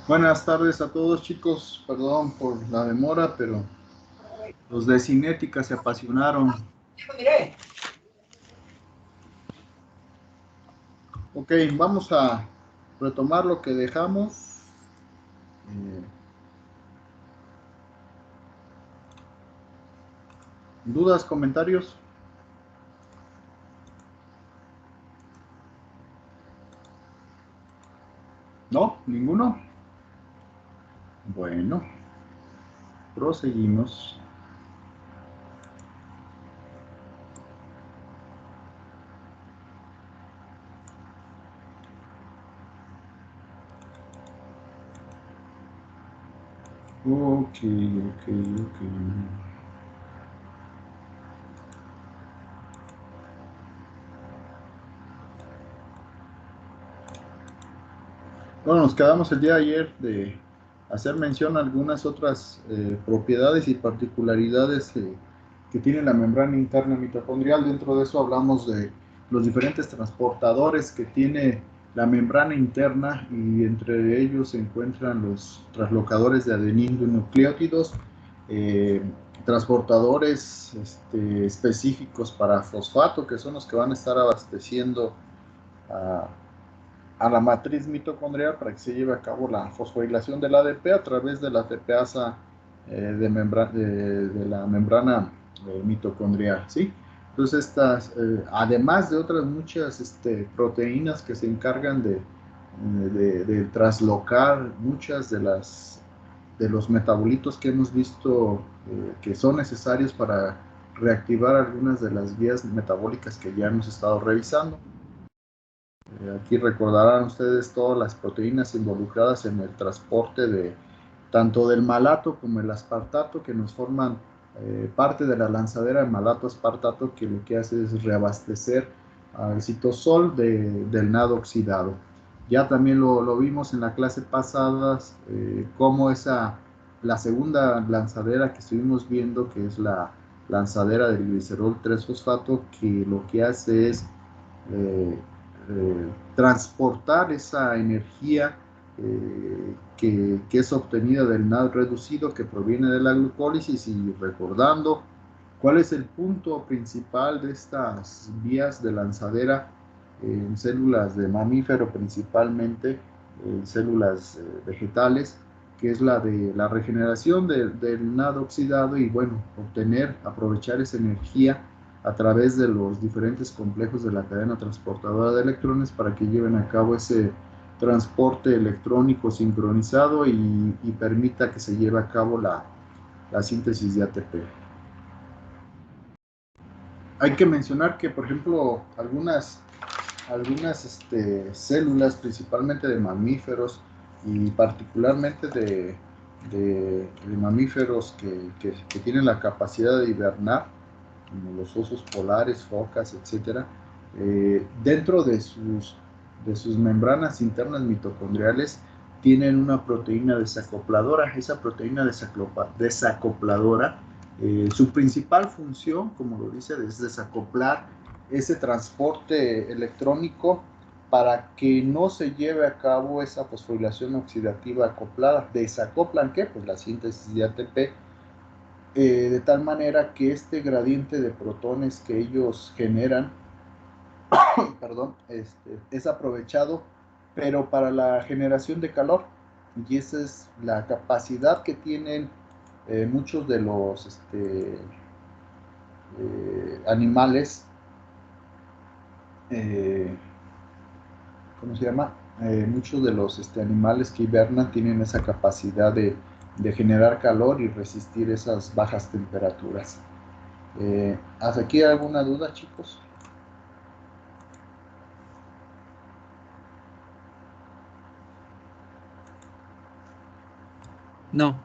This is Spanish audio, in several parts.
Buenas tardes a todos, chicos, perdón por la demora, pero los de cinética se apasionaron. Ok, vamos a retomar lo que dejamos. ¿Dudas, comentarios? ¿No? ¿Ninguno? Bueno, proseguimos. Ok. Bueno, nos quedamos el día de ayer de hacer mención a algunas otras propiedades y particularidades que tiene la membrana interna mitocondrial. Dentro de eso hablamos de los diferentes transportadores que tiene la membrana interna, y entre ellos se encuentran los translocadores de adenín-nucleótidos, transportadores específicos para fosfato, que son los que van a estar abasteciendo a la matriz mitocondrial para que se lleve a cabo la fosforilación del ADP a través de la ATPasa de la membrana mitocondrial, ¿sí? Entonces además de otras muchas proteínas que se encargan de traslocar muchas de los metabolitos que hemos visto que son necesarios para reactivar algunas de las vías metabólicas que ya hemos estado revisando. Aquí recordarán ustedes todas las proteínas involucradas en el transporte tanto del malato como el aspartato, que nos forman parte de la lanzadera de malato-aspartato, que lo que hace es reabastecer al citosol del nado oxidado. Ya también lo vimos en la clase pasada, cómo la segunda lanzadera que estuvimos viendo, que es la lanzadera del glicerol 3-fosfato, que lo que hace es transportar esa energía que es obtenida del NAD reducido, que proviene de la glucólisis. Y recordando cuál es el punto principal de estas vías de lanzadera en células de mamífero, principalmente en células vegetales, que es la de la regeneración del NAD oxidado, y bueno, aprovechar esa energía a través de los diferentes complejos de la cadena transportadora de electrones para que lleven a cabo ese transporte electrónico sincronizado y permita que se lleve a cabo la síntesis de ATP. Hay que mencionar que, por ejemplo, algunas células, principalmente de mamíferos y particularmente de mamíferos que tienen la capacidad de hibernar, como los osos polares, focas, etc., dentro de sus membranas internas mitocondriales tienen una proteína desacopladora. Esa proteína desacopladora, su principal función, como lo dice, es desacoplar ese transporte electrónico para que no se lleve a cabo esa fosforilación oxidativa acoplada. ¿Desacoplan qué? Pues la síntesis de ATP, de tal manera que este gradiente de protones que ellos generan perdón, es aprovechado, pero para la generación de calor. Y esa es la capacidad que tienen muchos de los animales, ¿cómo se llama? Muchos de los animales que hibernan tienen esa capacidad de generar calor y resistir esas bajas temperaturas. ¿Hasta aquí alguna duda, chicos? No.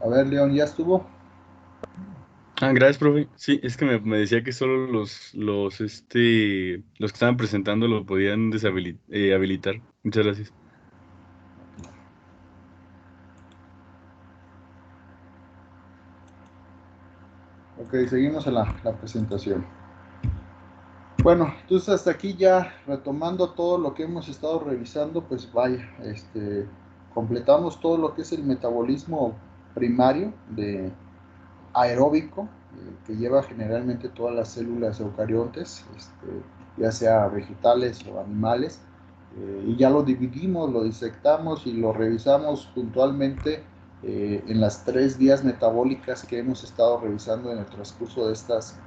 A ver, León, ¿ya estuvo? Gracias, profe. Sí, es que me decía que solo los que estaban presentando lo podían habilitar. Muchas gracias. Ok, seguimos en la presentación. Bueno, entonces hasta aquí ya retomando todo lo que hemos estado revisando, pues vaya, completamos todo lo que es el metabolismo primario de aeróbico, que lleva generalmente todas las células eucariontes, ya sea vegetales o animales, y ya lo dividimos, lo disectamos y lo revisamos puntualmente en las 3 vías metabólicas que hemos estado revisando en el transcurso de estas,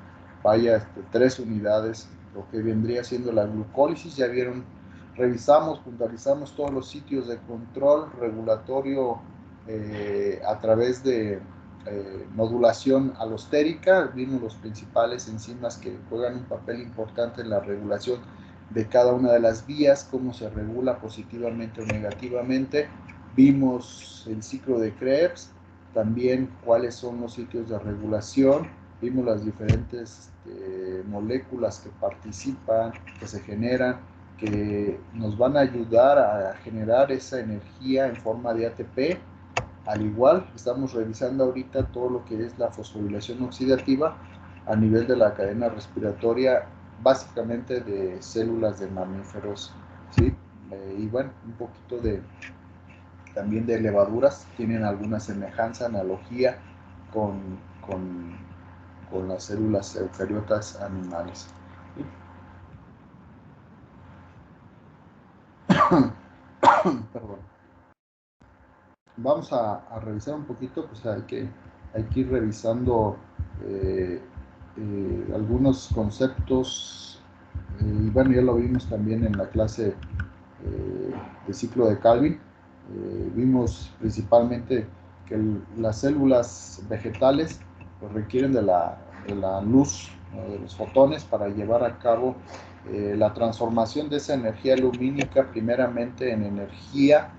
vaya, 3 unidades, lo que vendría siendo la glucólisis. Ya vieron, revisamos, puntualizamos todos los sitios de control regulatorio a través de modulación alostérica. Vimos los principales enzimas que juegan un papel importante en la regulación de cada una de las vías, cómo se regula positivamente o negativamente. Vimos el ciclo de Krebs, también cuáles son los sitios de regulación. Vimos las diferentes moléculas que participan, que se generan, que nos van a ayudar a generar esa energía en forma de ATP. Al igual, estamos revisando ahorita todo lo que es la fosforilación oxidativa a nivel de la cadena respiratoria, básicamente de células de mamíferos, ¿sí? Y bueno, un poquito también de levaduras, tienen alguna semejanza, analogía con, con, con las células eucariotas animales. ¿Sí? Perdón. Vamos a revisar un poquito, pues hay que ir revisando eh, algunos conceptos, y bueno, ya lo vimos también en la clase de ciclo de Calvin. Vimos principalmente que las células vegetales pues, requieren de la luz, ¿no?, de los fotones para llevar a cabo la transformación de esa energía lumínica primeramente en energía,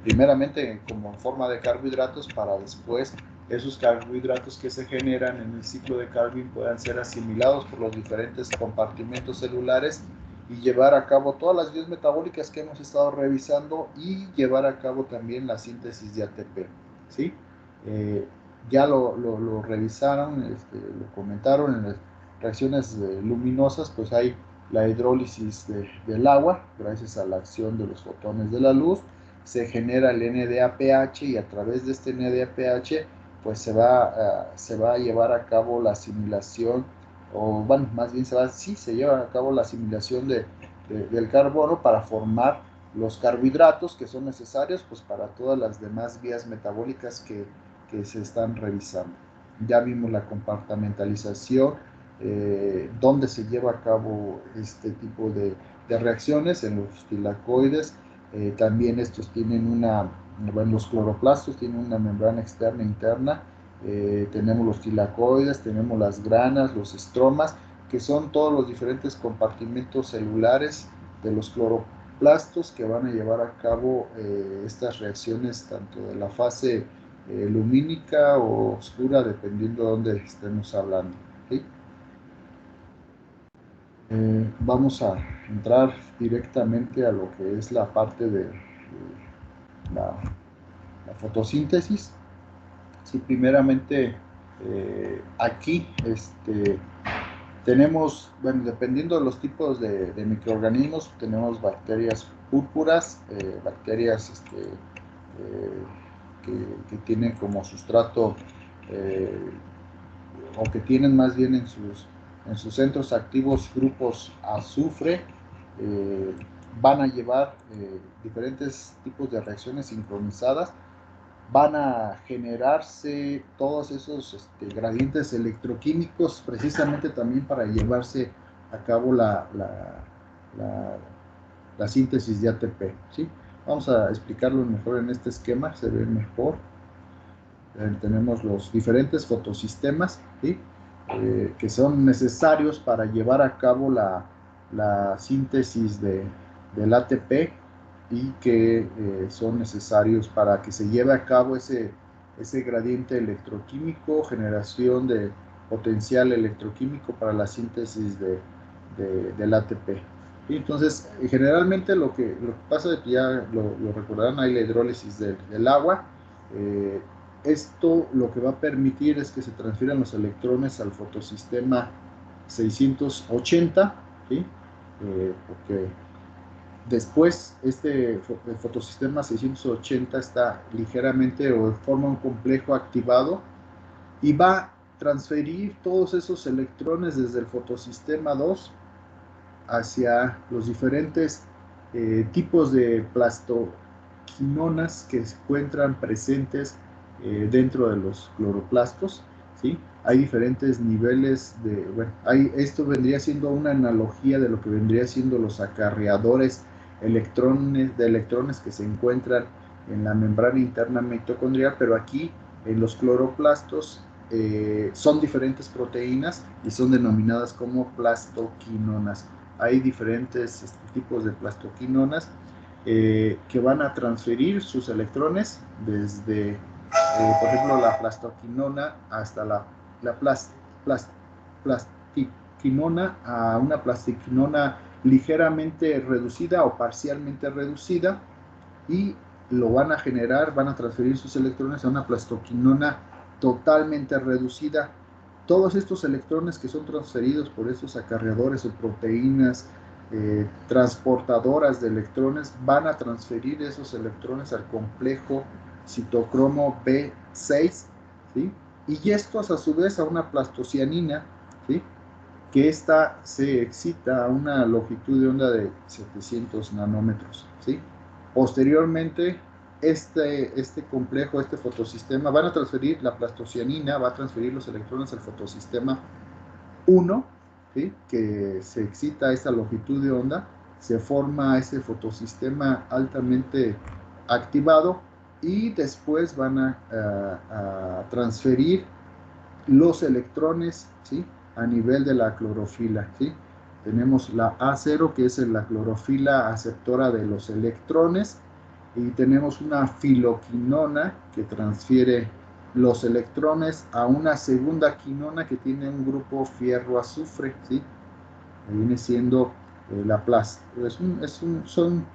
primeramente como en forma de carbohidratos, para después esos carbohidratos que se generan en el ciclo de Calvin puedan ser asimilados por los diferentes compartimentos celulares y llevar a cabo todas las vías metabólicas que hemos estado revisando, y llevar a cabo también la síntesis de ATP. ¿Sí? Eh, ya lo revisaron, lo comentaron en las reacciones luminosas, pues hay la hidrólisis del agua, gracias a la acción de los fotones de la luz, se genera el NADPH, y a través de este NADPH pues se va a llevar a cabo la asimilación, o bueno, más bien se lleva a cabo la asimilación del carbono para formar los carbohidratos que son necesarios pues para todas las demás vías metabólicas que se están revisando. Ya vimos la compartimentalización, donde se lleva a cabo este tipo de reacciones en los tilacoides. También estos tienen bueno, los cloroplastos tienen una membrana externa e interna. Tenemos los tilacoides, tenemos las granas, los estromas, que son todos los diferentes compartimentos celulares de los cloroplastos que van a llevar a cabo estas reacciones, tanto de la fase lumínica o oscura, dependiendo de dónde estemos hablando. ¿Sí? Vamos a entrar directamente a lo que es la parte de la fotosíntesis. Sí, primeramente, aquí tenemos, bueno, dependiendo de los tipos de microorganismos, tenemos bacterias púrpuras, bacterias que tienen como sustrato, eh, o que tienen más bien en sus centros activos grupos azufre. eh, Van a llevar diferentes tipos de reacciones sincronizadas, van a generarse todos esos gradientes electroquímicos precisamente también para llevarse a cabo la, la síntesis de ATP. ¿Sí? Vamos a explicarlo mejor en este esquema, se ve mejor. Tenemos los diferentes fotosistemas, ¿sí? Que son necesarios para llevar a cabo la síntesis del ATP, y que son necesarios para que se lleve a cabo ese gradiente electroquímico, generación de potencial electroquímico para la síntesis del ATP. Y entonces, generalmente lo que pasa, ya lo recordarán, hay la hidrólisis del agua. Esto lo que va a permitir es que se transfieran los electrones al fotosistema 680, ¿sí? Porque después el fotosistema 680 está ligeramente o forma un complejo activado y va a transferir todos esos electrones desde el fotosistema 2 hacia los diferentes tipos de plastoquinonas que se encuentran presentes dentro de los cloroplastos, ¿sí? Hay diferentes niveles bueno, esto vendría siendo una analogía de lo que vendría siendo los acarreadores de electrones que se encuentran en la membrana interna mitocondrial, pero aquí en los cloroplastos son diferentes proteínas y son denominadas como plastoquinonas. Hay diferentes tipos de plastoquinonas que van a transferir sus electrones desde, por ejemplo, la plastoquinona hasta la plastiquinona a una plastiquinona ligeramente reducida o parcialmente reducida, y lo van a generar, van a transferir sus electrones a una plastoquinona totalmente reducida. Todos estos electrones que son transferidos por estos acarreadores o proteínas transportadoras de electrones van a transferir esos electrones al complejo citocromo B6, ¿sí? Y estos a su vez a una plastocianina, ¿sí? Que esta se excita a una longitud de onda de 700 nanómetros, ¿sí? Posteriormente, este complejo, este fotosistema, van a transferir la plastocianina, va a transferir los electrones al fotosistema 1, ¿sí? Que se excita a esta longitud de onda, se forma ese fotosistema altamente activado y después van a transferir los electrones, ¿sí? A nivel de la clorofila, ¿sí? Tenemos la A0, que es la clorofila aceptora de los electrones, y tenemos una filoquinona que transfiere los electrones a una segunda quinona que tiene un grupo fierro-azufre, ¿sí? Viene siendo la son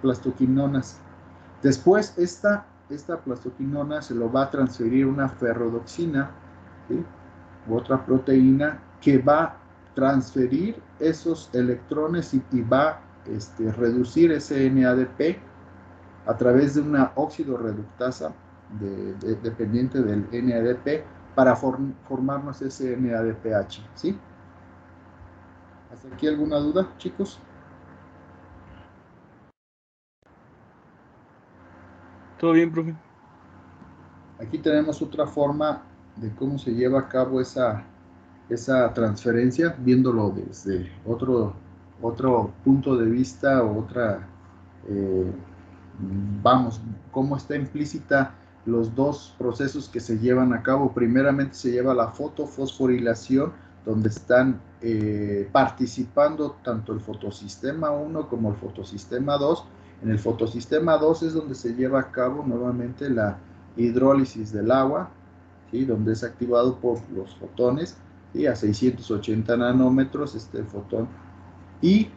plastoquinonas. Después, esta plastoquinona se lo va a transferir una ferrodoxina, ¿sí? Otra proteína que va a transferir esos electrones y va a reducir ese NADP a través de una óxido reductasa dependiente del NADP para formarnos ese NADPH, ¿sí? ¿Hasta aquí alguna duda, chicos? ¿Todo bien, profe? Aquí tenemos otra forma de cómo se lleva a cabo esa transferencia, viéndolo desde otro punto de vista o eh, vamos, cómo está implícita los dos procesos que se llevan a cabo. Primeramente se lleva la fotofosforilación, donde están participando tanto el fotosistema 1 como el fotosistema 2. En el fotosistema 2 es donde se lleva a cabo nuevamente la hidrólisis del agua, ¿sí? Donde es activado por los fotones, ¿sí? A 680 nanómetros este fotón. Y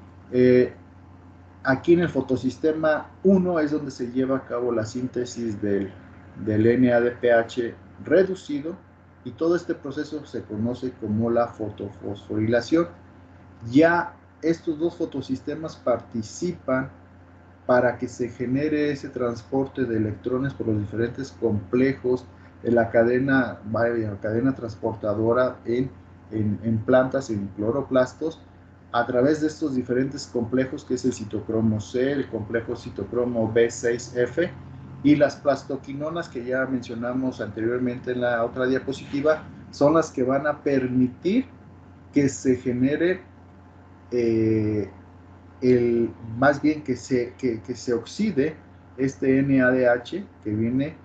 aquí en el fotosistema 1 es donde se lleva a cabo la síntesis del NADPH reducido, y todo este proceso se conoce como la fotofosforilación. Ya estos dos fotosistemas participan para que se genere ese transporte de electrones por los diferentes complejos de la cadena transportadora en plantas, en cloroplastos, a través de estos diferentes complejos, que es el citocromo C, el complejo citocromo B6F y las plastoquinonas que ya mencionamos anteriormente en la otra diapositiva, son las que van a permitir que se genere más bien que se oxide este NADH que viene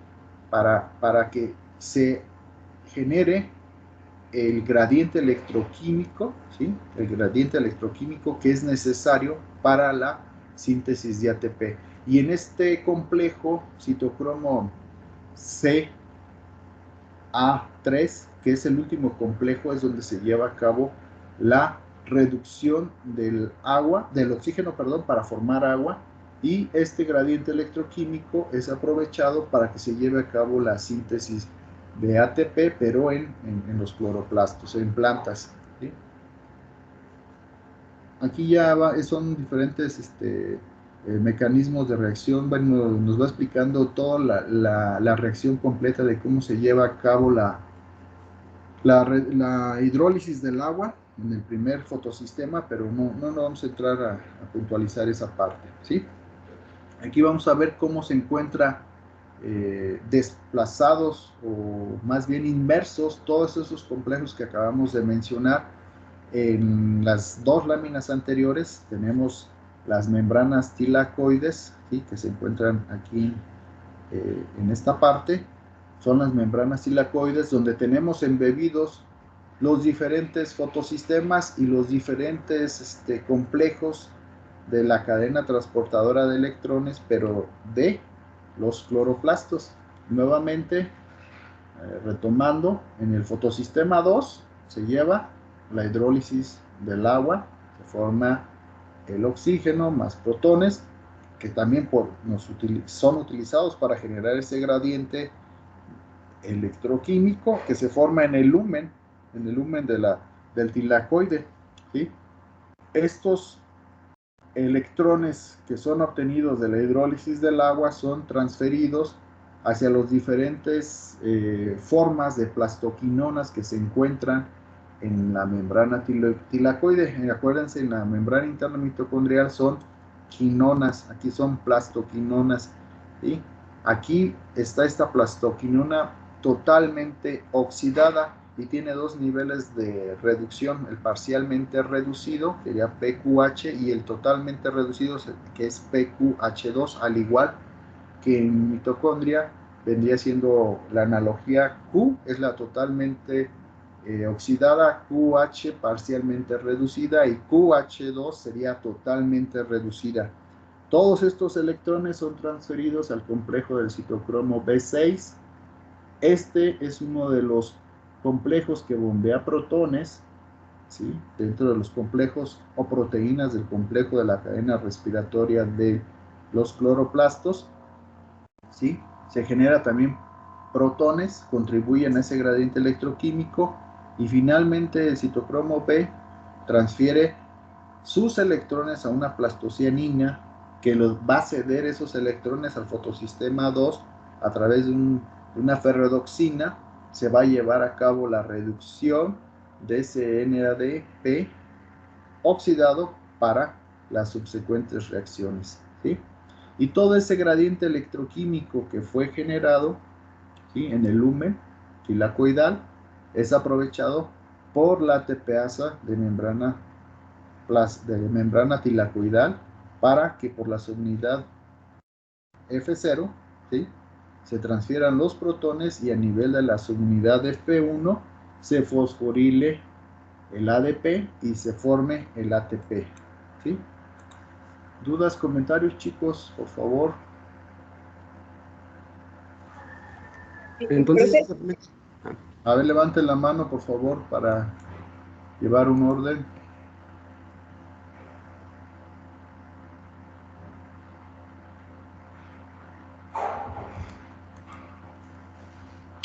para que se genere el gradiente electroquímico, ¿sí? El gradiente electroquímico que es necesario para la síntesis de ATP. Y en este complejo citocromo C A3, que es el último complejo, es donde se lleva a cabo la reducción del agua, del oxígeno, perdón, para formar agua, y este gradiente electroquímico es aprovechado para que se lleve a cabo la síntesis de ATP, pero en los cloroplastos, en plantas, ¿sí? Aquí ya son diferentes mecanismos de reacción. Bueno, nos va explicando toda la reacción completa de cómo se lleva a cabo la hidrólisis del agua en el primer fotosistema, pero no vamos a entrar a puntualizar esa parte, ¿sí? Aquí vamos a ver cómo se encuentra desplazados o más bien inmersos todos esos complejos que acabamos de mencionar. En las dos láminas anteriores tenemos las membranas tilacoides, ¿sí?, que se encuentran aquí en esta parte. Son las membranas tilacoides donde tenemos embebidos los diferentes fotosistemas y los diferentes complejos de la cadena transportadora de electrones, pero de los cloroplastos. Nuevamente, retomando, en el fotosistema 2 se lleva la hidrólisis del agua, se forma el oxígeno más protones, que también son utilizados para generar ese gradiente electroquímico que se forma en el lumen del tilacoide, ¿sí? Estos electrones que son obtenidos de la hidrólisis del agua son transferidos hacia las diferentes formas de plastoquinonas que se encuentran en la membrana tilacoide. Acuérdense, en la membrana interna mitocondrial son quinonas, aquí son plastoquinonas, ¿sí? Aquí está esta plastoquinona totalmente oxidada y tiene dos niveles de reducción: el parcialmente reducido, que sería PQH, y el totalmente reducido, que es PQH2, al igual que en mitocondria vendría siendo la analogía. Q es la totalmente oxidada, QH parcialmente reducida y QH2 sería totalmente reducida. Todos estos electrones son transferidos al complejo del citocromo B6. Este es uno de los complejos que bombea protones, ¿sí?, dentro de los complejos o proteínas del complejo de la cadena respiratoria de los cloroplastos, ¿sí? Se genera también protones, contribuyen a ese gradiente electroquímico, y finalmente el citocromo B transfiere sus electrones a una plastocianina que los va a ceder esos electrones al fotosistema 2 a través de una ferredoxina. Se va a llevar a cabo la reducción de ese NADP oxidado para las subsecuentes reacciones, ¿sí? Y todo ese gradiente electroquímico que fue generado, ¿sí?, en el lumen tilacoidal es aprovechado por la ATPasa de membrana tilacoidal para que por la subunidad F0, ¿sí?, se transfieran los protones y a nivel de la subunidad F1 se fosforile el ADP y se forme el ATP, ¿sí? ¿Dudas, comentarios, chicos, por favor? Entonces, a ver, levanten la mano, por favor, para llevar un orden.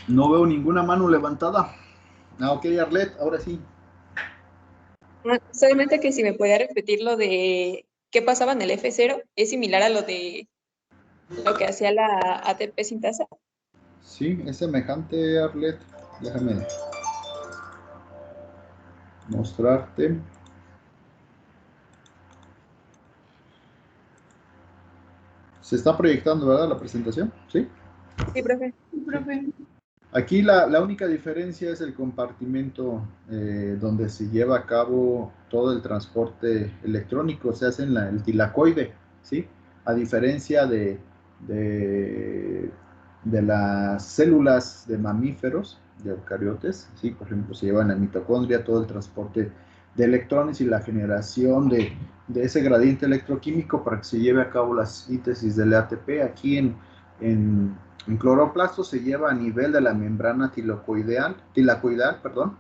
No veo ninguna mano levantada. Ok, Arlet, ahora sí. Solamente que si me podía repetir lo de qué pasaba en el F0, ¿es similar a lo de lo que hacía la ATP sintasa? Sí, es semejante, Arlet. Déjame mostrarte. Se está proyectando, ¿verdad?, la presentación, ¿sí? Sí, profe. Aquí la única diferencia es el compartimento donde se lleva a cabo todo el transporte electrónico, se hace en el tilacoide, ¿sí? A diferencia de las células de mamíferos, de eucariotes, ¿sí? Por ejemplo, se lleva en la mitocondria todo el transporte de electrones y la generación de ese gradiente electroquímico para que se lleve a cabo la síntesis del ATP. Aquí en En cloroplasto se lleva a nivel de la membrana tilacoidal, perdón,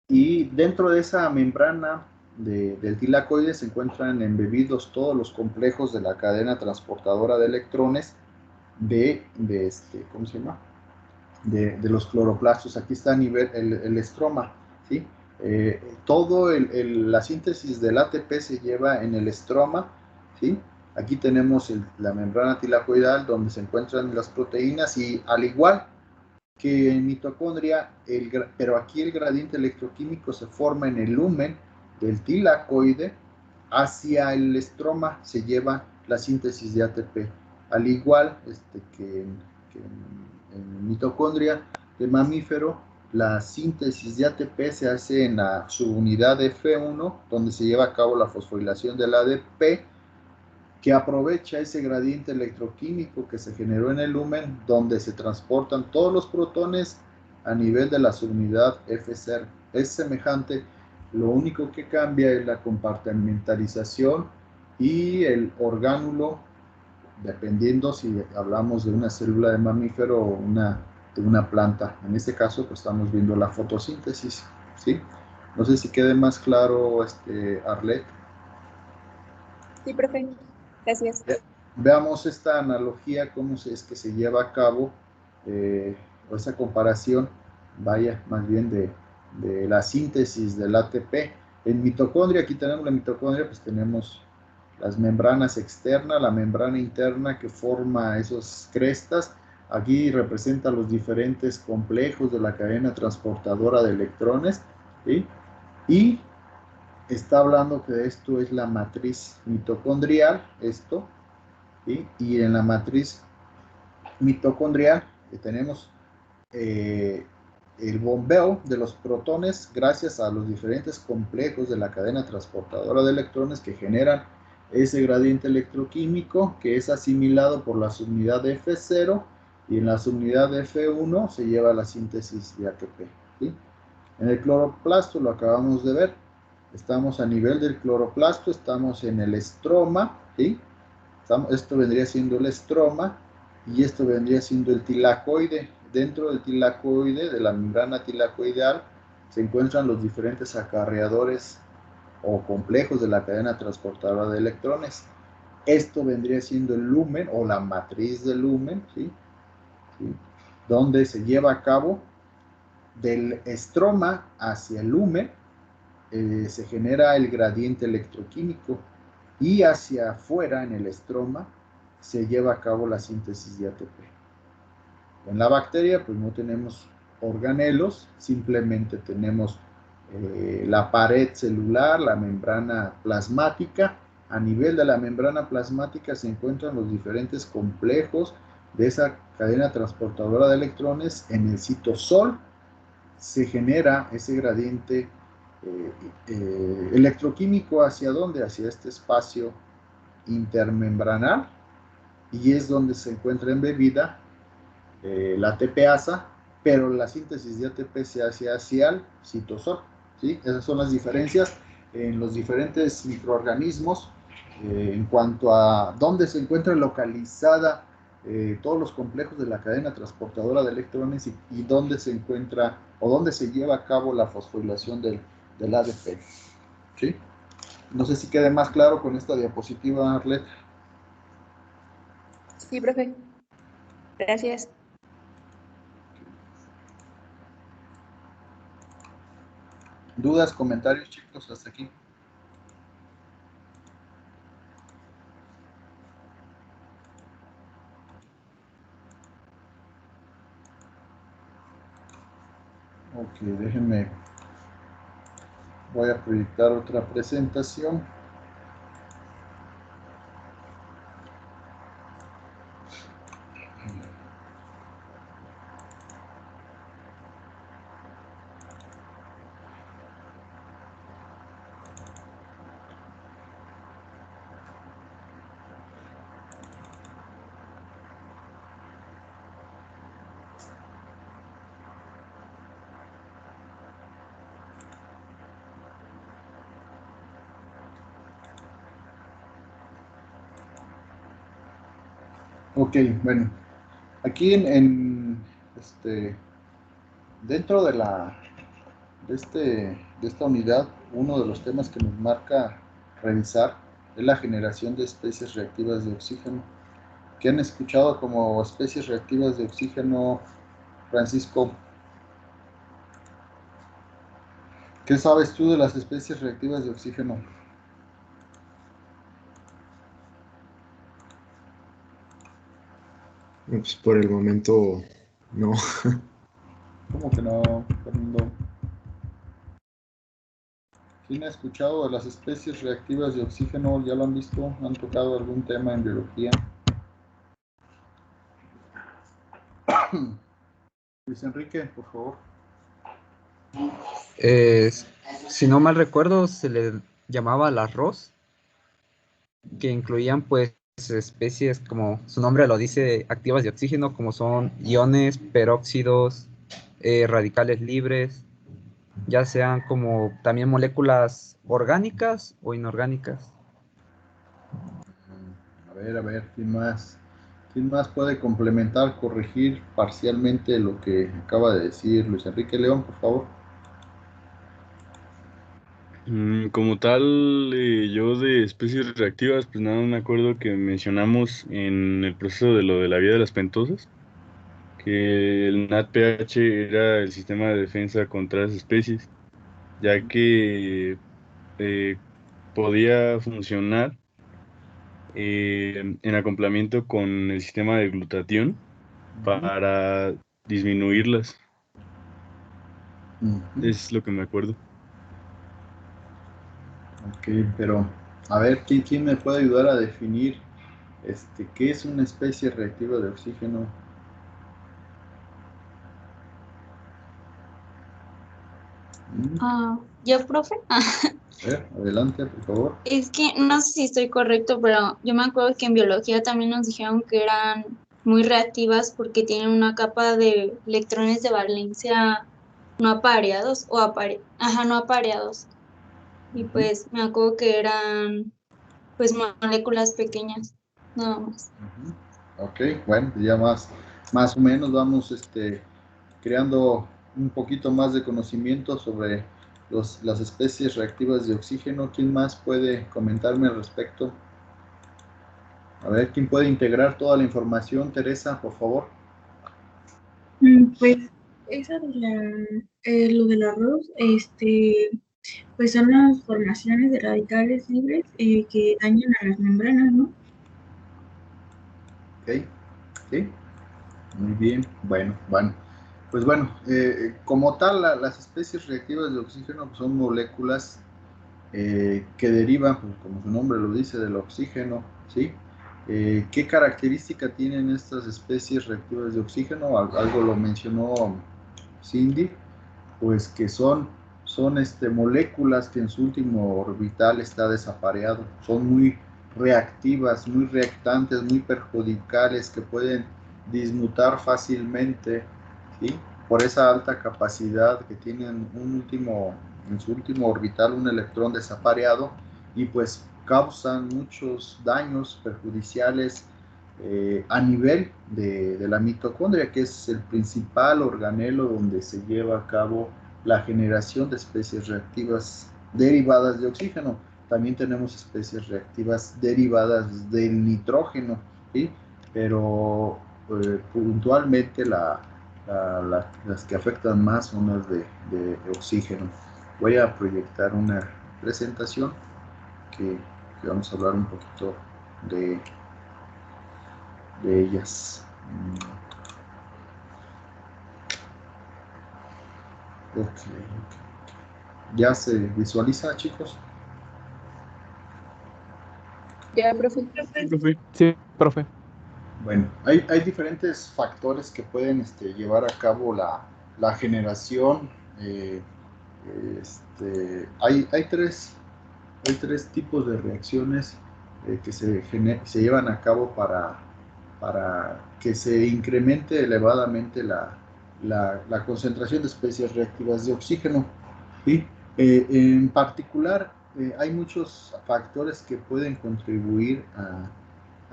y dentro de esa membrana del tilacoide se encuentran embebidos todos los complejos de la cadena transportadora de electrones ¿cómo se llama? De los cloroplastos. Aquí está a nivel el estroma, ¿sí? Todo la síntesis del ATP se lleva en el estroma, ¿sí? Aquí tenemos la membrana tilacoidal donde se encuentran las proteínas y al igual que en mitocondria, pero aquí el gradiente electroquímico se forma en el lumen del tilacoide, hacia el estroma se lleva la síntesis de ATP, al igual en mitocondria de mamífero, la síntesis de ATP se hace en la subunidad F1, donde se lleva a cabo la fosforilación del ADP, que aprovecha ese gradiente electroquímico que se generó en el lumen, donde se transportan todos los protones a nivel de la subunidad F0. Es semejante, lo único que cambia es la compartimentalización y el orgánulo, dependiendo si hablamos de una célula de mamífero o de una planta. En este caso, pues estamos viendo la fotosíntesis, ¿sí? No sé si quede más claro, Arlet. Sí, profe. Gracias. Veamos esta analogía, cómo es que se lleva a cabo, o esa comparación, vaya, más bien de la síntesis del ATP. En mitocondria, aquí tenemos la mitocondria, pues tenemos las membranas externas, la membrana interna que forma esas crestas. Aquí representa los diferentes complejos de la cadena transportadora de electrones, ¿sí? Y está hablando que esto es la matriz mitocondrial, esto, ¿sí? Y en la matriz mitocondrial tenemos el bombeo de los protones gracias a los diferentes complejos de la cadena transportadora de electrones que generan ese gradiente electroquímico que es asimilado por la subunidad de F0 y en la subunidad de F1 se lleva la síntesis de ATP, ¿sí? En el cloroplasto lo acabamos de ver, estamos a nivel del cloroplasto, estamos en el estroma, ¿sí? Esto vendría siendo el estroma y esto vendría siendo el tilacoide. Dentro del tilacoide, de la membrana tilacoidal, se encuentran los diferentes acarreadores o complejos de la cadena transportadora de electrones. Esto vendría siendo el lumen o la matriz del lumen, ¿sí? ¿Sí? Donde se lleva a cabo del estroma hacia el lumen, se genera el gradiente electroquímico y hacia afuera en el estroma se lleva a cabo la síntesis de ATP. En la bacteria pues no tenemos organelos, simplemente tenemos la pared celular, la membrana plasmática. A nivel de la membrana plasmática se encuentran los diferentes complejos de esa cadena transportadora de electrones. En el citosol se genera ese gradiente electroquímico. ¿Hacia dónde? Hacia este espacio intermembranal, y es donde se encuentra embebida la ATPasa, pero la síntesis de ATP se hace hacia el citosol, ¿sí? Esas son las diferencias en los diferentes microorganismos en cuanto a dónde se encuentra localizada todos los complejos de la cadena transportadora de electrones y dónde se encuentra o dónde se lleva a cabo la fosforilación del ADP, ¿sí? No sé si quede más claro con esta diapositiva, Arlet. Sí, profe. Gracias. ¿Dudas, comentarios, chicos, hasta aquí? Ok, déjenme, voy a proyectar otra presentación. Ok, bueno, Aquí dentro de esta unidad, uno de los temas que nos marca revisar es la generación de especies reactivas de oxígeno. ¿Qué han escuchado como especies reactivas de oxígeno, Francisco? ¿Qué sabes tú de las especies reactivas de oxígeno? Pues por el momento no. ¿Cómo que no, Fernando? ¿Quién ha escuchado de las especies reactivas de oxígeno? ¿Ya lo han visto? ¿Han tocado algún tema en biología? Luis Enrique, por favor. Eh, si no mal recuerdo, se le llamaba las ROS, que incluían pues especies como su nombre lo dice, activas de oxígeno, como son iones, peróxidos, radicales libres, ya sean como también moléculas orgánicas o inorgánicas. A ver, ¿quién más? ¿Quién más puede complementar, corregir parcialmente lo que acaba de decir Luis Enrique León, por favor? Como tal, yo de especies reactivas, pues nada, me acuerdo que mencionamos en el proceso de lo de la vida de las pentosas, que el NADPH era el sistema de defensa contra las especies, ya que eh, podía funcionar en acoplamiento con el sistema de glutatión para disminuirlas. Ujú. Es lo que me acuerdo. Ok, pero a ver, ¿quién me puede ayudar a definir qué es una especie reactiva de oxígeno? ¿Yo, profe? A ver, adelante, por favor. Es que no sé si estoy correcto, pero yo me acuerdo que en biología también nos dijeron que eran muy reactivas porque tienen una capa de electrones de valencia no apareados o no apareados. Y Ujú, pues me acuerdo que eran pues moléculas pequeñas, nada más. ujú. Ok, bueno, ya más o menos vamos creando un poquito más de conocimiento sobre las especies reactivas de oxígeno. ¿Quién más puede comentarme al respecto? A ver, ¿quién puede integrar toda la información? Teresa, por favor. Pues esa de lo del arroz, pues son las formaciones de radicales libres que dañan a las membranas, ¿no? Ok, sí, muy bien. Bueno. Pues bueno, como tal, las especies reactivas de oxígeno pues, son moléculas que derivan, pues, como su nombre lo dice, del oxígeno, ¿sí? ¿Qué característica tienen estas especies reactivas de oxígeno? Algo lo mencionó Cindy, pues que son moléculas que en su último orbital está desapareado, son muy reactivas, muy reactantes, muy perjudiciales, que pueden dismutar fácilmente, ¿sí? Por esa alta capacidad que tienen en su último orbital un electrón desapareado, y pues causan muchos daños perjudiciales a nivel de la mitocondria, que es el principal organelo donde se lleva a cabo la generación de especies reactivas derivadas de oxígeno. También tenemos especies reactivas derivadas del nitrógeno, ¿sí? Pero puntualmente las que afectan más son las de oxígeno. Voy a proyectar una presentación que vamos a hablar un poquito de ellas. Ok. ¿Ya se visualiza, chicos? Ya, profe. Sí, profe. Sí, profe. Bueno, hay diferentes factores que pueden llevar a cabo la generación. eh, hay tres tipos de reacciones que se llevan a cabo para que se incremente elevadamente la concentración de especies reactivas de oxígeno, ¿sí? En particular, hay muchos factores que pueden contribuir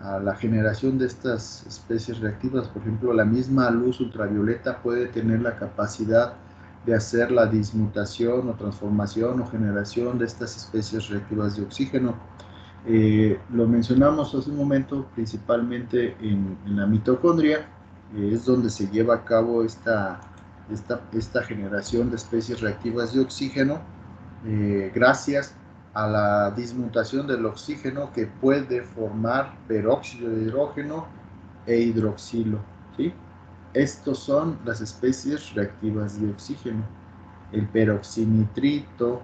a la generación de estas especies reactivas. Por ejemplo, la misma luz ultravioleta puede tener la capacidad de hacer la dismutación o transformación o generación de estas especies reactivas de oxígeno. Lo mencionamos hace un momento, principalmente en la mitocondria, es donde se lleva a cabo esta generación de especies reactivas de oxígeno, gracias a la dismutación del oxígeno que puede formar peróxido de hidrógeno e hidroxilo, ¿sí? Estos son las especies reactivas de oxígeno. El peroxinitrito,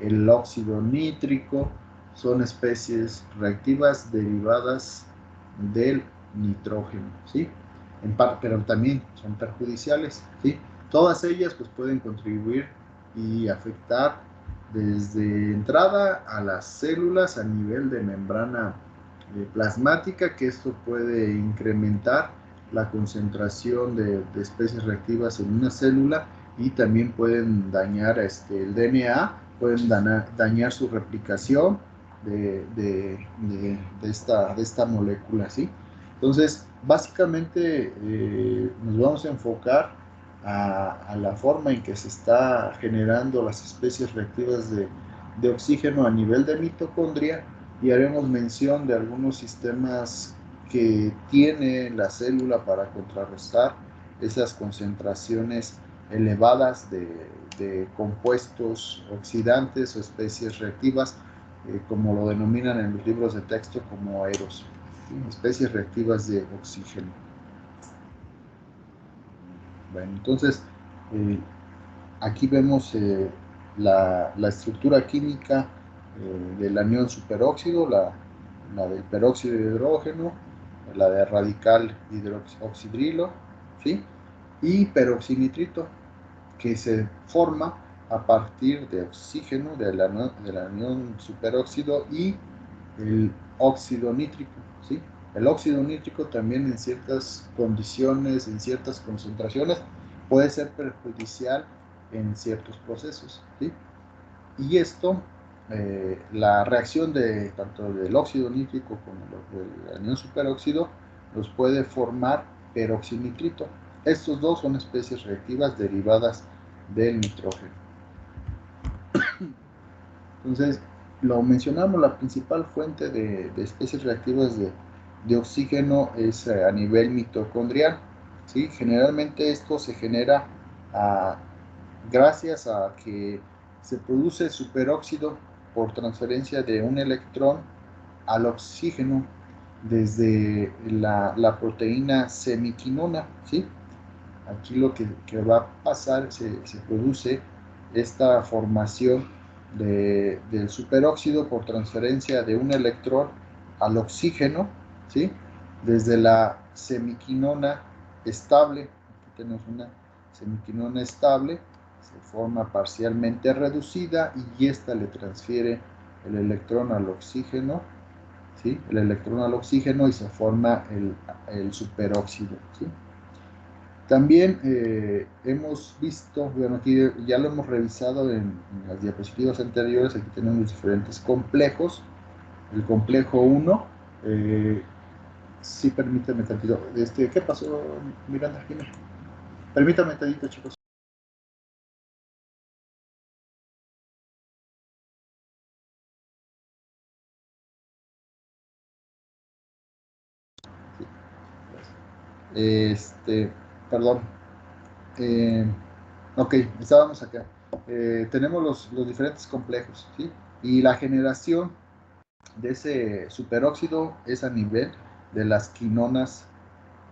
el óxido nítrico, son especies reactivas derivadas del nitrógeno, ¿sí? Pero también son perjudiciales, ¿sí? Todas ellas pues pueden contribuir y afectar desde entrada a las células a nivel de membrana plasmática, que esto puede incrementar la concentración de especies reactivas en una célula, y también pueden dañar el DNA, pueden dañar su replicación de esta molécula, ¿sí? Entonces, básicamente nos vamos a enfocar a la forma en que se está generando las especies reactivas de oxígeno a nivel de mitocondria, y haremos mención de algunos sistemas que tiene la célula para contrarrestar esas concentraciones elevadas de compuestos oxidantes o especies reactivas, como lo denominan en los libros de texto como aeros, ¿sí? Especies reactivas de oxígeno. Bueno, entonces aquí vemos la estructura química del anión superóxido, la del peróxido de hidrógeno, la de radical hidroxidrilo, ¿sí? Y peroxinitrito, que se forma a partir de oxígeno del anión superóxido y el óxido nítrico, ¿sí? El óxido nítrico también en ciertas condiciones, en ciertas concentraciones, puede ser perjudicial en ciertos procesos, ¿sí? Y esto, la reacción de tanto del óxido nítrico como del anión superóxido, los puede formar peroxinitrito. Estos dos son especies reactivas derivadas del nitrógeno. Entonces, lo mencionamos, la principal fuente de especies reactivas de oxígeno es a nivel mitocondrial, ¿sí? Generalmente esto se genera gracias a que se produce superóxido por transferencia de un electrón al oxígeno desde la proteína semiquinona, ¿sí? Aquí lo que va a pasar, se produce esta formación del superóxido por transferencia de un electrón al oxígeno, ¿sí? Desde la semiquinona estable. Aquí tenemos una semiquinona estable, se forma parcialmente reducida y esta le transfiere el electrón al oxígeno, ¿sí? El electrón al oxígeno, y se forma el superóxido, ¿sí? También hemos visto, bueno, aquí ya lo hemos revisado en las diapositivas anteriores. Aquí tenemos diferentes complejos. El complejo 1, sí, permítame tantito. ¿Qué pasó, Miranda? Dime. Permítame tantito, chicos. Sí, perdón. Ok, estábamos acá. Tenemos los diferentes complejos, ¿sí? Y la generación de ese superóxido es a nivel de las quinonas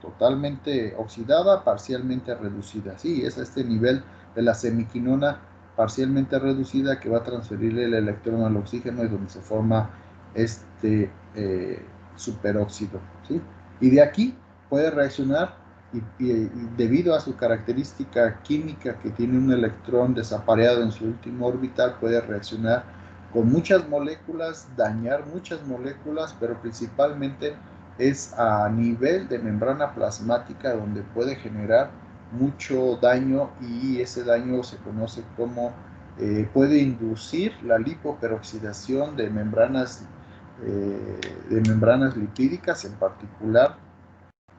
totalmente oxidada, parcialmente reducida. Sí, es a este nivel de la semiquinona parcialmente reducida que va a transferir el electrón al oxígeno, y donde se forma este superóxido, ¿sí? Y de aquí puede reaccionar, y debido a su característica química que tiene un electrón desapareado en su último orbital, puede reaccionar con muchas moléculas, dañar muchas moléculas, pero principalmente es a nivel de membrana plasmática donde puede generar mucho daño, y ese daño se conoce como puede inducir la lipoperoxidación de membranas de membranas lipídicas, en particular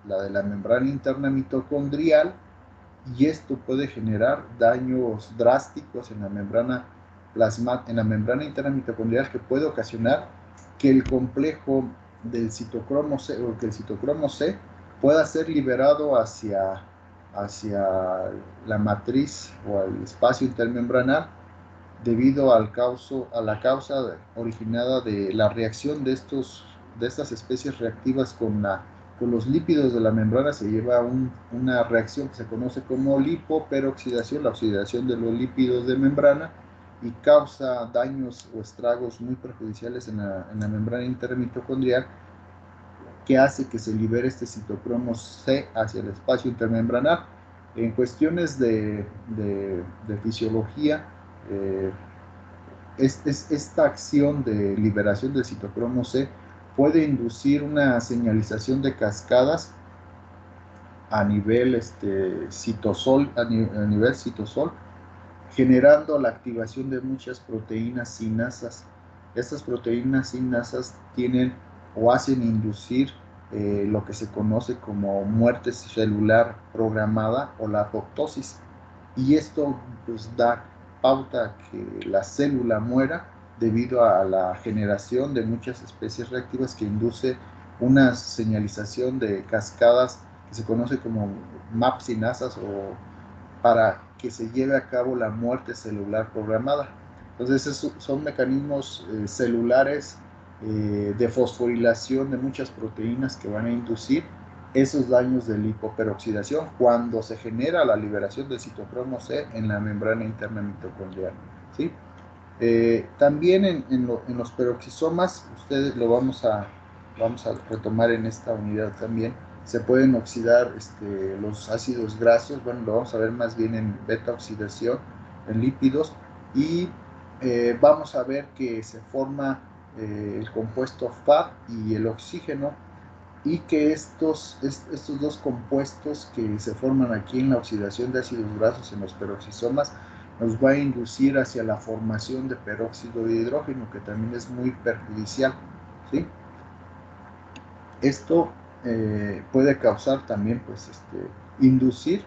la de la membrana interna mitocondrial, y esto puede generar daños drásticos en la membrana en la membrana interna mitocondrial, que puede ocasionar que el complejo del citocromo C, o que el citocromo C pueda ser liberado hacia la matriz o al espacio intermembranal, debido a la causa originada de la reacción de estas especies reactivas con los lípidos de la membrana. Se lleva una reacción que se conoce como lipoperoxidación, la oxidación de los lípidos de membrana, y causa daños o estragos muy perjudiciales en la membrana intermitocondrial, que hace que se libere este citocromo C hacia el espacio intermembranal. En cuestiones de fisiología, esta acción de liberación del citocromo C puede inducir una señalización de cascadas a nivel citosol, generando la activación de muchas proteínas sinasas. Estas proteínas sinasas tienen o hacen inducir lo que se conoce como muerte celular programada o la apoptosis, y esto pues da pauta a que la célula muera debido a la generación de muchas especies reactivas, que induce una señalización de cascadas que se conoce como MAP sinasas, o para que se lleve a cabo la muerte celular programada. Entonces esos son mecanismos celulares de fosforilación de muchas proteínas que van a inducir esos daños de lipoperoxidación cuando se genera la liberación del citocromo C en la membrana interna mitocondrial, ¿sí? También en los peroxisomas, ustedes lo vamos a retomar en esta unidad también, se pueden oxidar los ácidos grasos. Bueno, lo vamos a ver más bien en beta oxidación, en lípidos, y vamos a ver que se forma el compuesto FAD y el oxígeno, y que estos dos compuestos que se forman aquí en la oxidación de ácidos grasos en los peroxisomas nos va a inducir hacia la formación de peróxido de hidrógeno, que también es muy perjudicial, ¿sí? Esto puede causar también, pues, inducir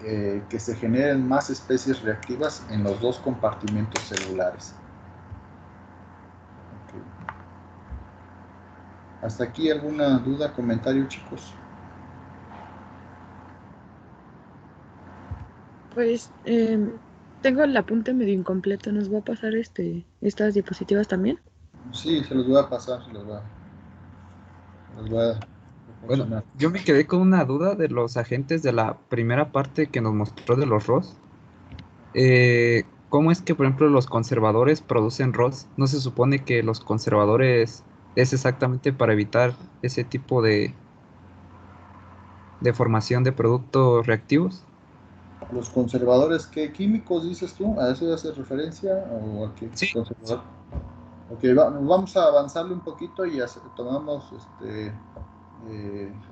que se generen más especies reactivas en los dos compartimentos celulares. Okay. ¿Hasta aquí alguna duda, comentario, chicos? Pues tengo el apunte medio incompleto. ¿Nos va a pasar estas diapositivas también? Sí, se los voy a pasar, se los voy a Bueno, proporcionar. yo me quedé con una duda de los agentes de la primera parte que nos mostró de los ROS. ¿Cómo es que, por ejemplo, los conservadores producen ROS? ¿No se supone que los conservadores es exactamente para evitar ese tipo de formación de productos reactivos? Los conservadores, ¿qué químicos dices tú? ¿A eso hace referencia o a qué Sí. conservador? Ok, vamos a avanzarle un poquito y tomamos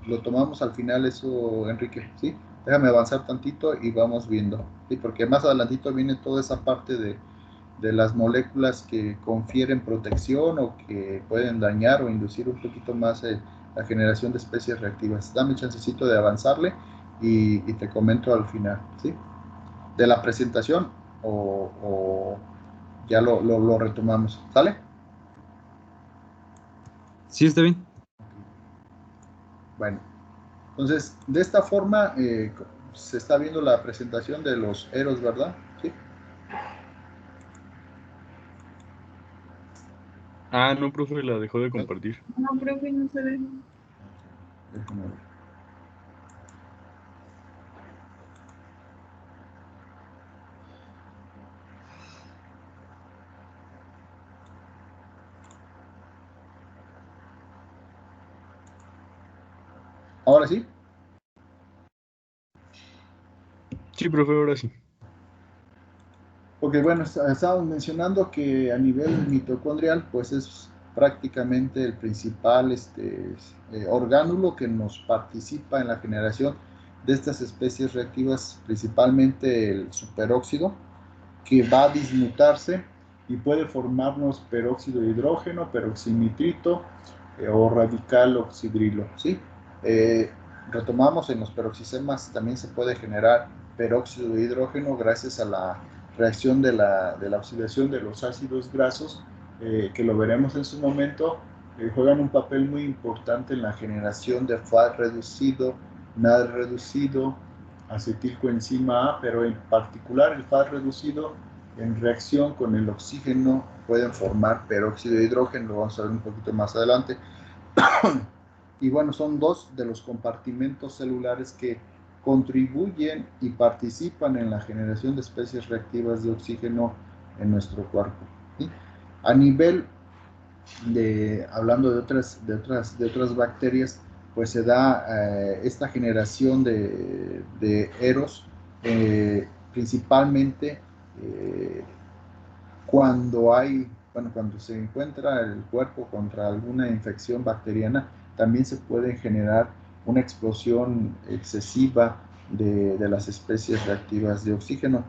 lo tomamos al final eso, Enrique, ¿sí? Déjame avanzar tantito y vamos viendo, ¿sí? Porque más adelantito viene toda esa parte de las moléculas que confieren protección o que pueden dañar o inducir un poquito más la generación de especies reactivas. Dame chancecito de avanzarle y te comento al final, ¿sí? De la presentación o ya lo retomamos, ¿sale? Sí, está bien. Bueno, entonces de esta forma se está viendo la presentación de los EROS, ¿verdad? Sí. Ah, no, profe, la dejó de compartir. No, profe, no se ve. Déjame ver. Ahora sí. Sí, profe, ahora sí. Porque bueno, estábamos mencionando que a nivel mitocondrial, pues es prácticamente el principal orgánulo que nos participa en la generación de estas especies reactivas, principalmente el superóxido, que va a dismutarse y puede formarnos peróxido de hidrógeno, peroxinitrito o radical oxidrilo, ¿sí? Retomamos, en los peroxisemas también se puede generar peróxido de hidrógeno gracias a la reacción de la oxidación de los ácidos grasos, que lo veremos en su momento. Juegan un papel muy importante en la generación de FAD reducido, NAD reducido, acetilcoenzima A, pero en particular el FAD reducido en reacción con el oxígeno pueden formar peróxido de hidrógeno, lo vamos a ver un poquito más adelante. Y bueno, son dos de los compartimentos celulares que contribuyen y participan en la generación de especies reactivas de oxígeno en nuestro cuerpo, ¿sí? A nivel hablando de otras bacterias, pues se da esta generación de eros, principalmente cuando se encuentra el cuerpo contra alguna infección bacteriana, también se puede generar una explosión excesiva de las especies reactivas de oxígeno,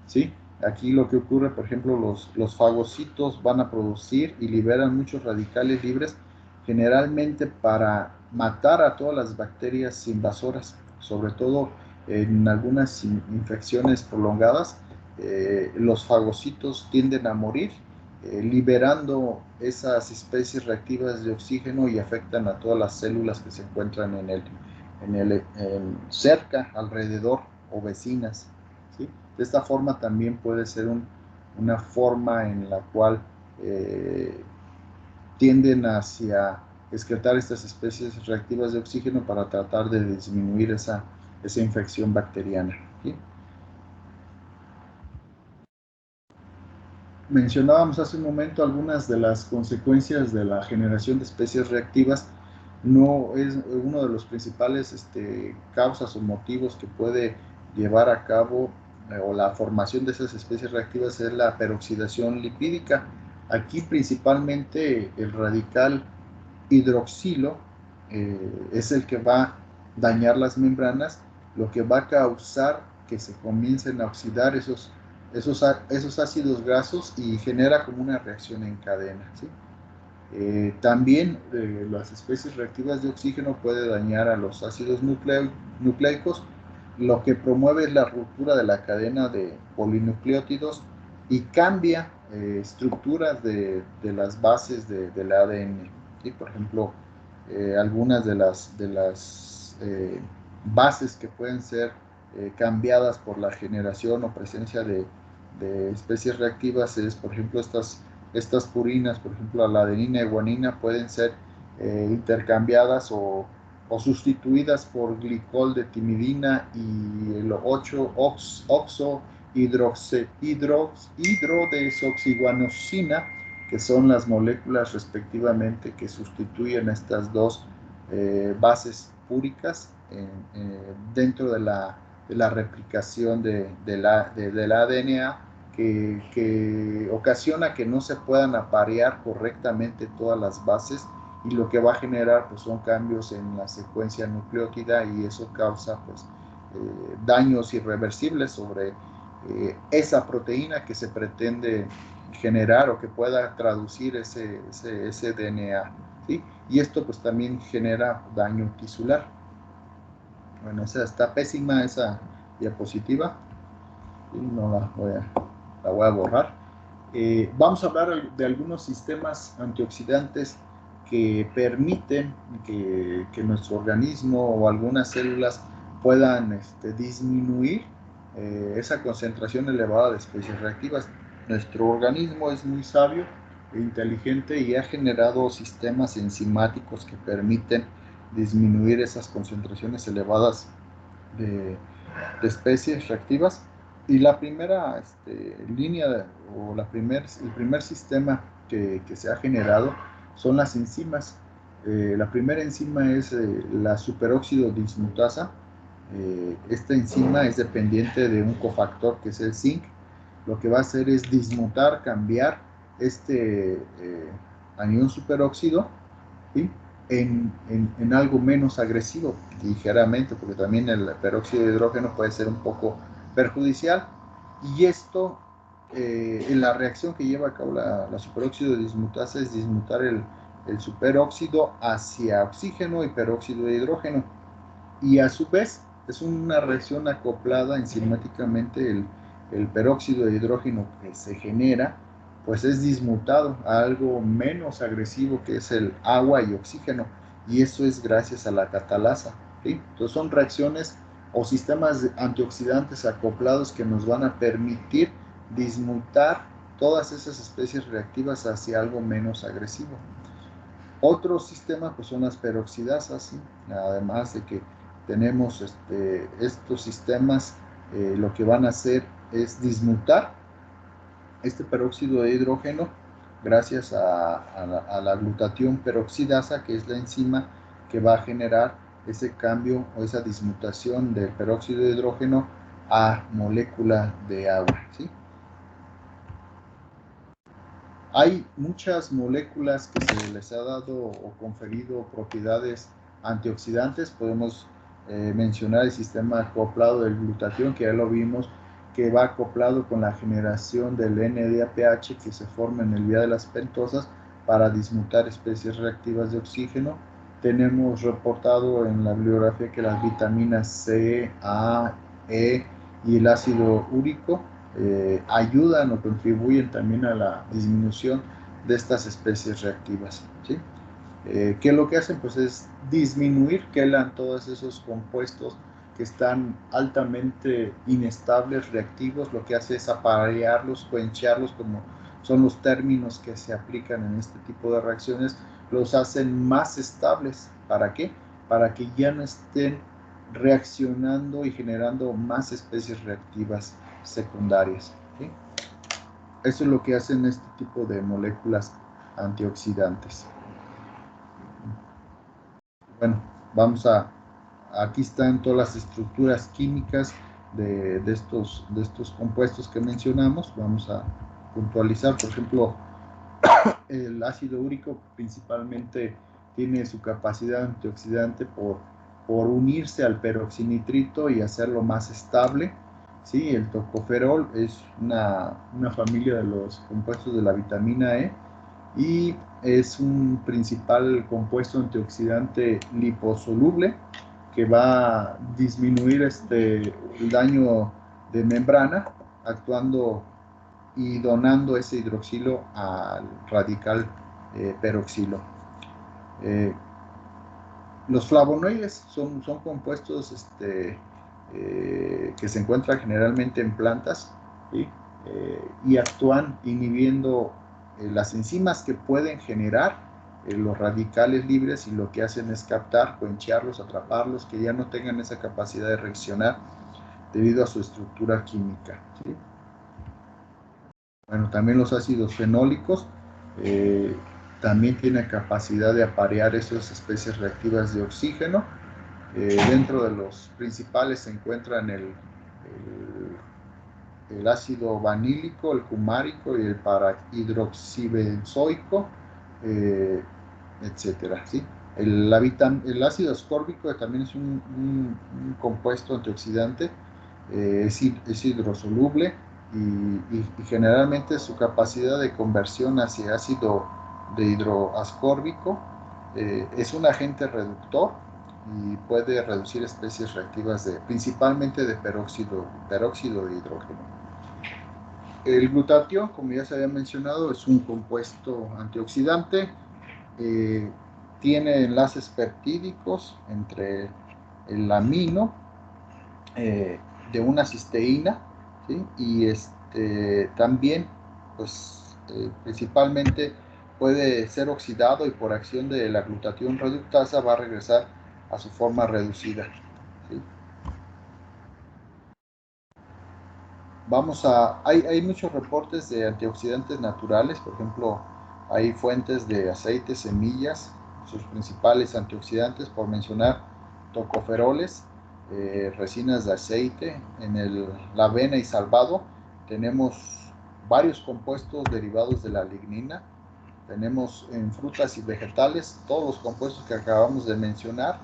¿sí? Aquí lo que ocurre, por ejemplo, los fagocitos van a producir y liberan muchos radicales libres, generalmente para matar a todas las bacterias invasoras, sobre todo en algunas infecciones prolongadas. Los fagocitos tienden a morir, liberando esas especies reactivas de oxígeno y afectan a todas las células que se encuentran cerca, alrededor o vecinas, ¿sí? De esta forma también puede ser una forma en la cual tienden hacia excretar estas especies reactivas de oxígeno para tratar de disminuir esa infección bacteriana, ¿sí? Mencionábamos hace un momento algunas de las consecuencias de la generación de especies reactivas. No es uno de los principales causas o motivos que puede llevar a cabo o la formación de esas especies reactivas es la peroxidación lipídica. Aquí principalmente el radical hidroxilo es el que va a dañar las membranas, lo que va a causar que se comiencen a oxidar esos ácidos grasos y genera como una reacción en cadena, ¿sí? También las especies reactivas de oxígeno puede dañar a los ácidos nucleicos, lo que promueve la ruptura de la cadena de polinucleótidos y cambia estructuras de las bases del ADN, ¿sí? Por ejemplo, algunas de las bases que pueden ser cambiadas por la generación o presencia de especies reactivas es, por ejemplo, estas purinas, por ejemplo, la adenina y guanina pueden ser intercambiadas o sustituidas por glicol de timidina y el 8-oxo hidrodesoxiguanosina, que son las moléculas respectivamente que sustituyen estas dos bases púricas dentro de la replicación del ADN, que ocasiona que no se puedan aparear correctamente todas las bases, y lo que va a generar pues son cambios en la secuencia nucleótida, y eso causa pues daños irreversibles sobre esa proteína que se pretende generar o que pueda traducir ese DNA, ¿sí? Y esto pues también genera daño tisular. Bueno, está pésima esa diapositiva y no la voy a borrar. Vamos a hablar de algunos sistemas antioxidantes que permiten que nuestro organismo o algunas células puedan disminuir esa concentración elevada de especies reactivas. Nuestro organismo es muy sabio e inteligente y ha generado sistemas enzimáticos que permiten disminuir esas concentraciones elevadas de especies reactivas. Y la primera línea o el primer sistema que se ha generado son las enzimas. La primera enzima es la superóxido dismutasa. Esta enzima es dependiente de un cofactor que es el zinc. Lo que va a hacer es dismutar, cambiar anión superóxido, ¿sí? en algo menos agresivo, ligeramente, porque también el peróxido de hidrógeno puede ser un poco perjudicial, y esto en la reacción que lleva a cabo la superóxido dismutasa es dismutar el superóxido hacia oxígeno y peróxido de hidrógeno. Y a su vez es una reacción acoplada enzimáticamente. El peróxido de hidrógeno que se genera, pues es dismutado a algo menos agresivo, que es el agua y oxígeno, y eso es gracias a la catalasa, ¿sí? Entonces son reacciones o sistemas antioxidantes acoplados que nos van a permitir dismutar todas esas especies reactivas hacia algo menos agresivo. Otro sistema pues son las peroxidasas, ¿sí? Además de que tenemos estos sistemas, lo que van a hacer es dismutar este peróxido de hidrógeno gracias a la glutatión peroxidasa, que es la enzima que va a generar ese cambio o esa dismutación del peróxido de hidrógeno a molécula de agua, ¿sí? Hay muchas moléculas que se les ha dado o conferido propiedades antioxidantes. Podemos mencionar el sistema acoplado del glutatión, que ya lo vimos, que va acoplado con la generación del NADPH que se forma en el vía de las pentosas para dismutar especies reactivas de oxígeno. Tenemos reportado en la bibliografía que las vitaminas C, A, E y el ácido úrico ayudan o contribuyen también a la disminución de estas especies reactivas, ¿sí? Que lo que hacen pues es disminuir, quelan todos esos compuestos que están altamente inestables, reactivos. Lo que hace es aparearlos, quencharlos, como son los términos que se aplican en este tipo de reacciones, los hacen más estables. ¿Para qué? Para que ya no estén reaccionando y generando más especies reactivas secundarias, ¿sí? Eso es lo que hacen este tipo de moléculas antioxidantes. Bueno, aquí están todas las estructuras químicas de estos compuestos que mencionamos. Vamos a puntualizar, por ejemplo, el ácido úrico principalmente tiene su capacidad antioxidante por unirse al peroxinitrito y hacerlo más estable, ¿sí? El tocoferol es una familia de los compuestos de la vitamina E y es un principal compuesto antioxidante liposoluble que va a disminuir el daño de membrana, actuando y donando ese hidroxilo al radical peroxilo. Los flavonoides son compuestos que se encuentran generalmente en plantas, ¿sí? Y actúan inhibiendo las enzimas que pueden generar los radicales libres, y lo que hacen es captar, quencharlos, atraparlos, que ya no tengan esa capacidad de reaccionar debido a su estructura química, ¿sí? Bueno, también los ácidos fenólicos también tienen capacidad de aparear esas especies reactivas de oxígeno. Dentro de los principales se encuentran el ácido vanílico, el cumárico y el parahidroxibenzoico, etcétera, ¿sí? El ácido ascórbico también es un compuesto antioxidante, es hidrosoluble y generalmente su capacidad de conversión hacia ácido de hidroascórbico es un agente reductor y puede reducir especies reactivas principalmente de peróxido de hidrógeno. El glutatión, como ya se había mencionado, es un compuesto antioxidante. Tiene enlaces peptídicos entre el amino de una cisteína, ¿sí? Y también, pues, principalmente puede ser oxidado y por acción de la glutatión reductasa va a regresar a su forma reducida, ¿sí? Hay muchos reportes de antioxidantes naturales. Por ejemplo, hay fuentes de aceites, semillas, sus principales antioxidantes, por mencionar, tocoferoles, resinas de aceite. En la avena y salvado tenemos varios compuestos derivados de la lignina. Tenemos en frutas y vegetales todos los compuestos que acabamos de mencionar,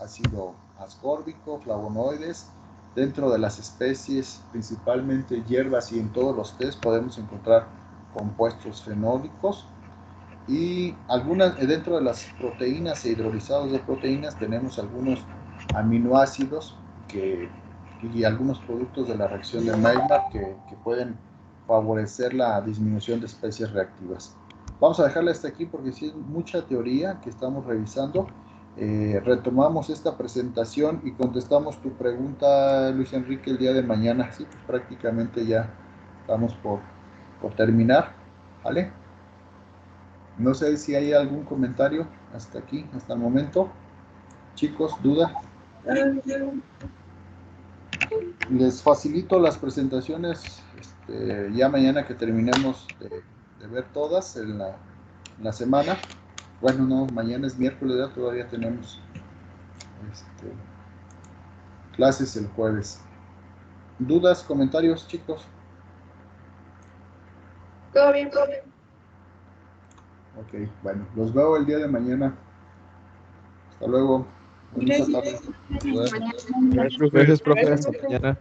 ácido ascórbico, flavonoides, dentro de las especies, principalmente hierbas y en todos los test, podemos encontrar compuestos fenólicos. Y dentro de las proteínas e hidrolizados de proteínas tenemos algunos aminoácidos y algunos productos de la reacción de Maillard que pueden favorecer la disminución de especies reactivas. Vamos a dejarle hasta aquí porque sí es mucha teoría que estamos revisando. Retomamos esta presentación y contestamos tu pregunta, Luis Enrique, el día de mañana. Sí, pues prácticamente ya estamos por terminar, ¿vale? No sé si hay algún comentario hasta aquí, hasta el momento. Chicos, ¿duda? Les facilito las presentaciones ya mañana que terminemos de ver todas en la semana. Bueno, no, mañana es miércoles, ya todavía tenemos clases el jueves. ¿Dudas, comentarios, chicos? Todo bien, todo bien. Ok, bueno, los veo el día de mañana. Hasta luego. Bonita tarde. Gracias, profe. Hasta mañana.